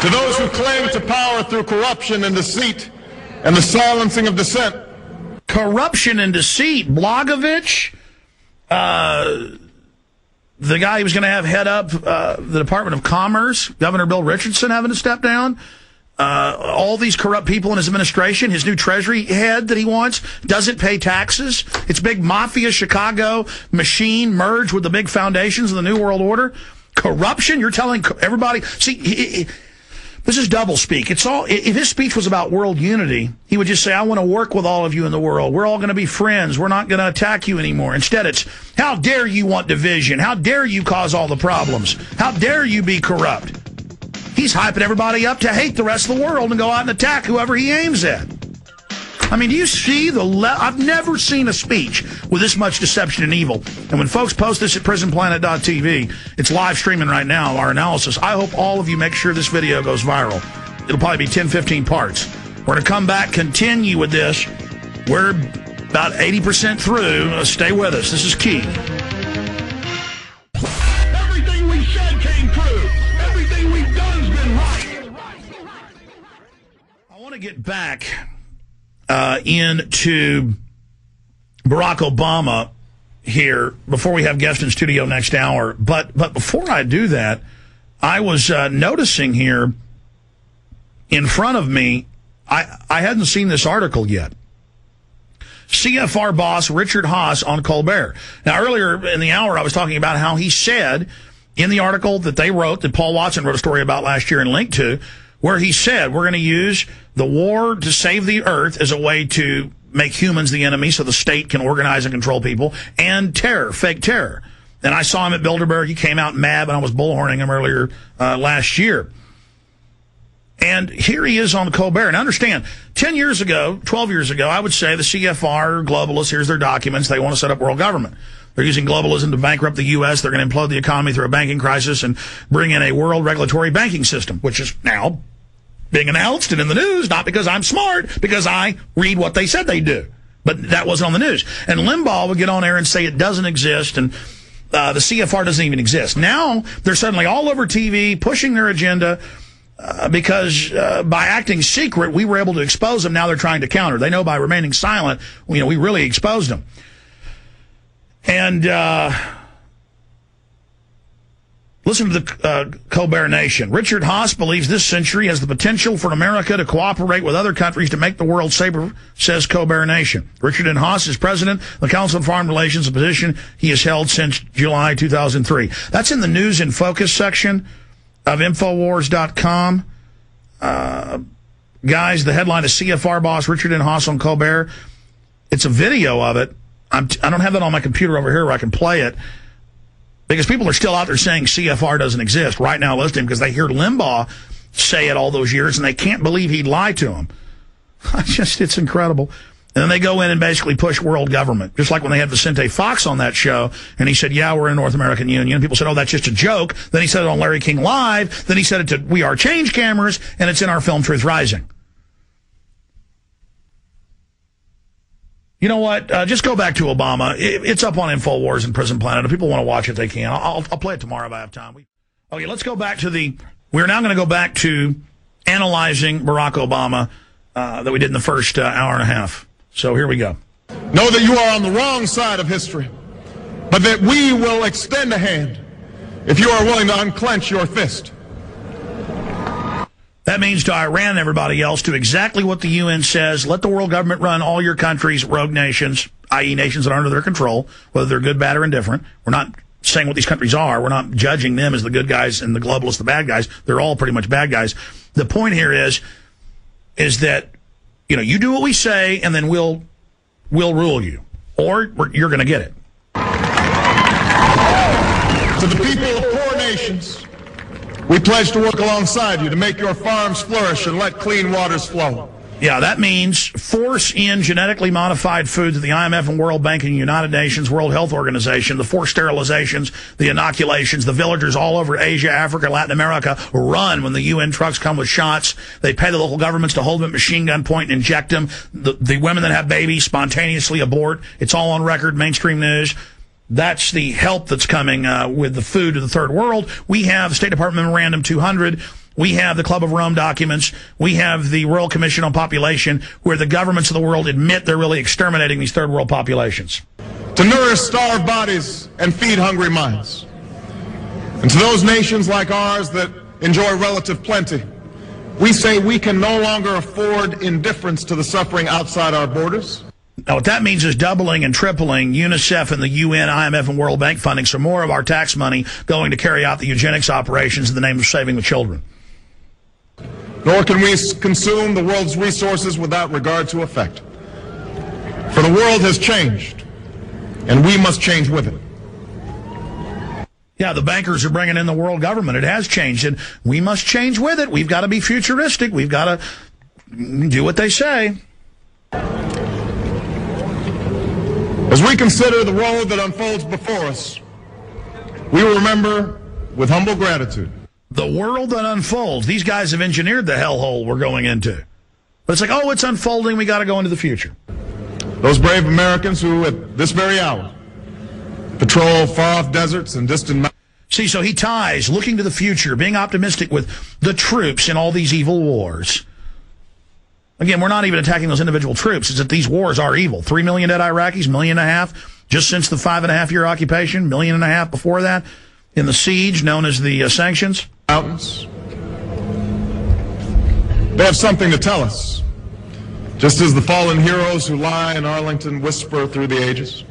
To those who cling to power through corruption and deceit and the silencing of dissent. Corruption and deceit. Blagovich, the guy who was going to have head up the Department of Commerce, Governor Bill Richardson having to step down. All these corrupt people in his administration, his new Treasury head that he wants doesn't pay taxes. It's big mafia Chicago machine merged with the big foundations of the New World Order. Corruption, you're telling everybody. See, this is doublespeak. It's all. If his speech was about world unity, he would just say, I want to work with all of you in the world. We're all going to be friends. We're not going to attack you anymore. Instead, it's, how dare you want division? How dare you cause all the problems? How dare you be corrupt? He's hyping everybody up to hate the rest of the world and go out and attack whoever he aims at. I mean, do you see I've never seen a speech with this much deception and evil. And when folks post this at prisonplanet.tv, it's live streaming right now, our analysis. I hope all of you make sure this video goes viral. It'll probably be 10, 15 parts. We're going to come back, continue with this. We're about 80% through. Stay with us. This is key. Everything we said came true. Everything we've done's been right. I want to get back into Barack Obama here before we have guests in studio next hour. But before I do that, I was noticing here in front of me, I hadn't seen this article yet. CFR boss Richard Haass on Colbert. Now, earlier in the hour, I was talking about how he said in the article that they wrote, that Paul Watson wrote a story about last year and linked to, where he said, we're going to use the war to save the earth as a way to make humans the enemy so the state can organize and control people, and terror, fake terror. And I saw him at Bilderberg. He came out mad when I was bullhorning him earlier last year. And here he is on Colbert. And understand, 10 years ago, 12 years ago, I would say the CFR, globalists, here's their documents. They want to set up world government. They're using globalism to bankrupt the U.S. They're going to implode the economy through a banking crisis and bring in a world regulatory banking system, which is now being announced and in the news, not because I'm smart, because I read what they said they do. But that wasn't on the news. And Limbaugh would get on air and say it doesn't exist, and the CFR doesn't even exist. Now they're suddenly all over TV pushing their agenda because by acting secret, we were able to expose them. Now they're trying to counter. They know by remaining silent, we really exposed them. And listen to the Colbert Nation. Richard Haass believes this century has the potential for America to cooperate with other countries to make the world safer, says Colbert Nation. Richard N. Haass is president of the Council on Foreign Relations, a position he has held since July 2003. That's in the News in Focus section of Infowars.com. Guys, the headline is CFR boss Richard N. Haass on Colbert. It's a video of it. I don't have that on my computer over here where I can play it, because people are still out there saying CFR doesn't exist right now listening because they hear Limbaugh say it all those years and they can't believe he'd lie to them. It's incredible. And then they go in and basically push world government, just like when they had Vicente Fox on that show, and he said, yeah, we're in North American Union. People said, oh, that's just a joke. Then he said it on Larry King Live. Then he said it to We Are Change cameras, and it's in our film Truth Rising. You know what? Just go back to Obama. It's up on InfoWars and Prison Planet. If people want to watch it, they can. I'll play it tomorrow if I have time. Okay, let's go back to we're now going to go back to analyzing Barack Obama that we did in the first hour and a half. So here we go. Know that you are on the wrong side of history, but that we will extend a hand if you are willing to unclench your fist. That means to Iran and everybody else, do exactly what the UN says. Let the world government run all your countries, rogue nations, i.e. nations that are under their control, whether they're good, bad, or indifferent. We're not saying what these countries are. We're not judging them as the good guys and the globalists the bad guys. They're all pretty much bad guys. The point here is that, you do what we say, and then we'll rule you, or you're going to get it. To the people of poor nations, we pledge to work alongside you to make your farms flourish and let clean waters flow. Yeah, that means force in genetically modified foods that the IMF and World Bank and United Nations, World Health Organization, the forced sterilizations, the inoculations, the villagers all over Asia, Africa, Latin America run when the UN trucks come with shots. They pay the local governments to hold them at machine gun point and inject them. The women that have babies spontaneously abort. It's all on record, mainstream news. That's the help that's coming with the food to the third world. We have State Department Memorandum 200, We have the Club of Rome documents. We have the Royal Commission on Population, where the governments of the world admit they're really exterminating these third world populations. To nourish starved bodies and feed hungry minds. And to those nations like ours that enjoy relative plenty, we say we can no longer afford indifference to the suffering outside our borders. Now, what that means is doubling and tripling UNICEF and the UN, IMF, and World Bank funding, so more of our tax money going to carry out the eugenics operations in the name of saving the children. Nor can we consume the world's resources without regard to effect. For the world has changed, and we must change with it. Yeah, the bankers are bringing in the world government. It has changed, and we must change with it. We've got to be futuristic. We've got to do what they say. As we consider the road that unfolds before us, we will remember with humble gratitude. The world that unfolds. These guys have engineered the hellhole we're going into. But it's like, oh, it's unfolding. We got to go into the future. Those brave Americans who, at this very hour, patrol far-off deserts and distant mountains. See, so he ties looking to the future, being optimistic with the troops in all these evil wars. Again, we're not even attacking those individual troops. It's that these wars are evil. 3 million dead Iraqis, 1.5 million just since the 5.5-year occupation, 1.5 million before that, in the siege known as the sanctions. Mountains. They have something to tell us, just as the fallen heroes who lie in Arlington whisper through the ages.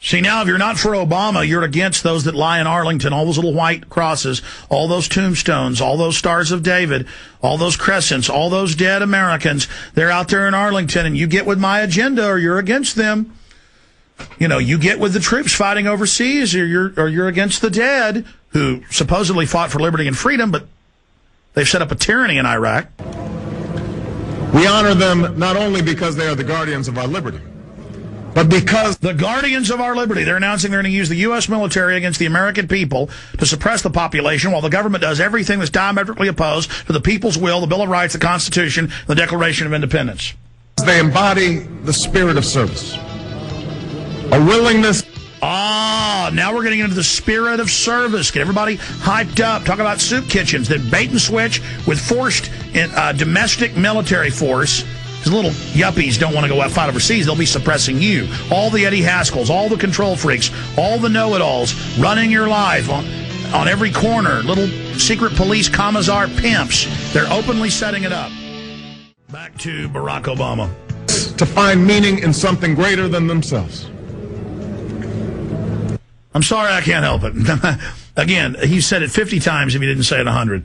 See, now, if you're not for Obama, you're against those that lie in Arlington, all those little white crosses, all those tombstones, all those stars of David, all those crescents, all those dead Americans. They're out there in Arlington, and you get with my agenda or you're against them. You know, you get with the troops fighting overseas or you're against the dead who supposedly fought for liberty and freedom, but they've set up a tyranny in Iraq. We honor them not only because they are the guardians of our liberty, but because the guardians of our liberty, they're announcing they're going to use the U.S. military against the American people to suppress the population while the government does everything that's diametrically opposed to the people's will, the Bill of Rights, the Constitution, the Declaration of Independence. They embody the spirit of service, a willingness. Now we're getting into the spirit of service. Get everybody hyped up. Talk about soup kitchens, then bait and switch with forced domestic military force. Because little yuppies don't want to go out fight overseas. They'll be suppressing you. All the Eddie Haskells, all the control freaks, all the know-it-alls running your life on every corner. Little secret police commissar pimps. They're openly setting it up. Back to Barack Obama. To find meaning in something greater than themselves. I'm sorry, I can't help it. Again, he said it 50 times if he didn't say it 100.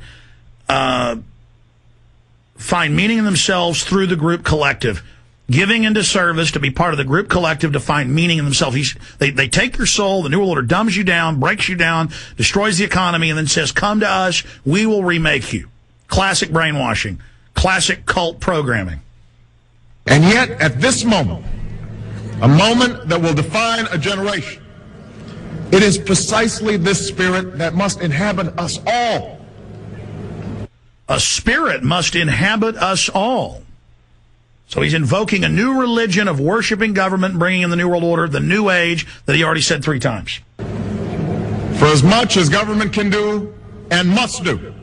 Find meaning in themselves through the group collective. Giving into service to be part of the group collective to find meaning in themselves. They take your soul, the New World Order dumbs you down, breaks you down, destroys the economy, and then says, come to us, we will remake you. Classic brainwashing. Classic cult programming. And yet, at this moment, a moment that will define a generation, it is precisely this spirit that must inhabit us all. A spirit must inhabit us all. So he's invoking a new religion of worshiping government, bringing in the New World Order, the New Age, that he already said 3 times. For as much as government can do and must do,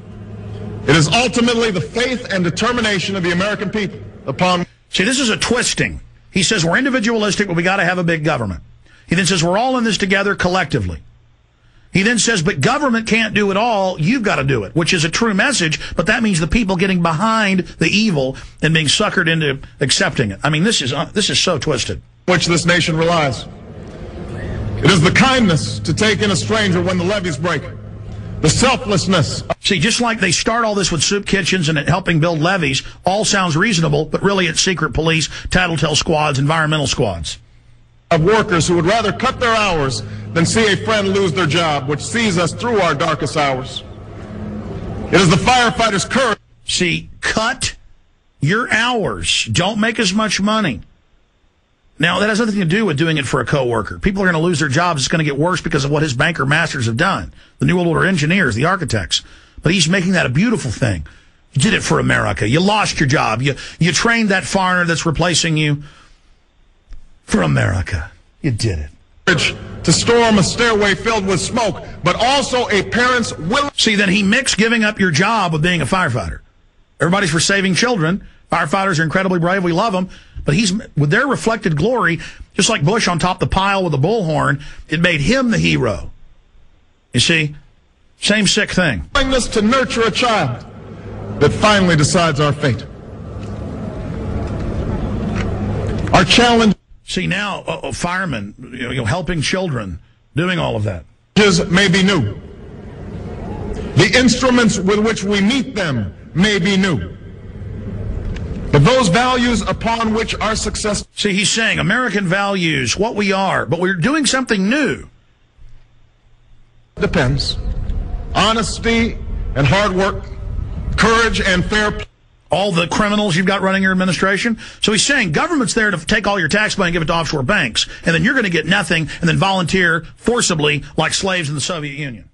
it is ultimately the faith and determination of the American people upon... See, this is a twisting. He says we're individualistic, but we got to have a big government. He then says we're all in this together collectively. He then says, but government can't do it all, you've got to do it, which is a true message, but that means the people getting behind the evil and being suckered into accepting it. I mean, this is so twisted. Which this nation relies. It is the kindness to take in a stranger when the levees break. The selflessness. See, just like they start all this with soup kitchens and helping build levees, all sounds reasonable, but really it's secret police, tattletale squads, environmental squads. Of workers who would rather cut their hours than see a friend lose their job, which sees us through our darkest hours. It is the firefighters' courage. See, cut your hours. Don't make as much money. Now, that has nothing to do with doing it for a coworker. People are going to lose their jobs. It's going to get worse because of what his banker masters have done. The New World Order engineers, the architects. But he's making that a beautiful thing. You did it for America. You lost your job. You trained that foreigner that's replacing you. For America. You did it. to storm a stairway filled with smoke, but also a parent's will. See, then he mixed giving up your job with being a firefighter. Everybody's for saving children. Firefighters are incredibly brave. We love them. But he's, with their reflected glory, just like Bush on top of the pile with a bullhorn, it made him the hero. You see? Same sick thing. Willingness to nurture a child that finally decides our fate. Our challenge. See, now, firemen, helping children, doing all of that. May be new. The instruments with which we meet them may be new. But those values upon which our success... See, he's saying American values, what we are, but we're doing something new. Depends. Honesty and hard work, courage and fair play. All the criminals you've got running your administration. So he's saying government's there to take all your tax money and give it to offshore banks, and then you're going to get nothing and then volunteer forcibly like slaves in the Soviet Union.